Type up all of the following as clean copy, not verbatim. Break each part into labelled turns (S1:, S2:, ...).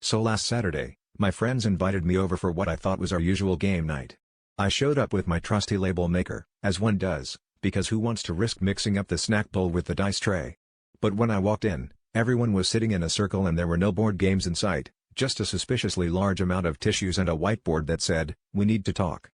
S1: So last Saturday, my friends invited me over for what I thought was our usual game night. I showed up with my trusty label maker, as one does, because who wants to risk mixing up the snack bowl with the dice tray? But when I walked in, everyone was sitting in a circle and there were no board games in sight, just a suspiciously large amount of tissues and a whiteboard that said, "We need to talk."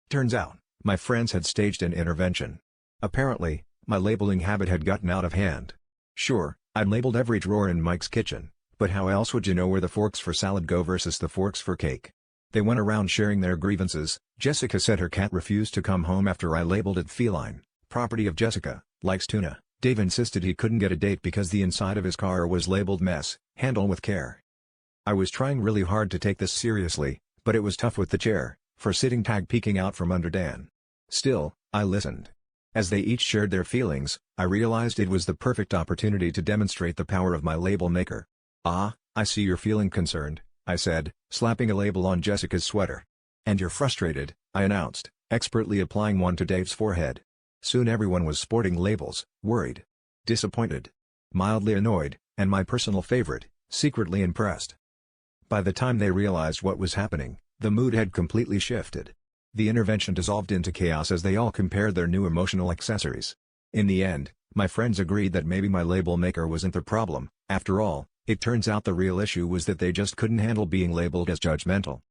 S1: Turns out, my friends had staged an intervention. Apparently, my labeling habit had gotten out of hand. Sure, I'd labeled every drawer in Mike's kitchen, but how else would you know where the forks for salad go versus the forks for cake? They went around sharing their grievances. Jessica said her cat refused to come home after I labeled it feline, property of Jessica, likes tuna. Dave insisted he couldn't get a date because the inside of his car was labeled mess, handle with care. I was trying really hard to take this seriously, but it was tough with the chair, for sitting tag peeking out from under Dan. Still, I listened. As they each shared their feelings, I realized it was the perfect opportunity to demonstrate the power of my label maker. "Ah, I see you're feeling concerned," I said, slapping a label on Jessica's sweater. "And you're frustrated," I announced, expertly applying one to Dave's forehead. Soon everyone was sporting labels, worried, disappointed, mildly annoyed, and my personal favorite, secretly impressed. By the time they realized what was happening, the mood had completely shifted. The intervention dissolved into chaos as they all compared their new emotional accessories. In the end, my friends agreed that maybe my label maker wasn't the problem. After all, it turns out the real issue was that they just couldn't handle being labeled as judgmental.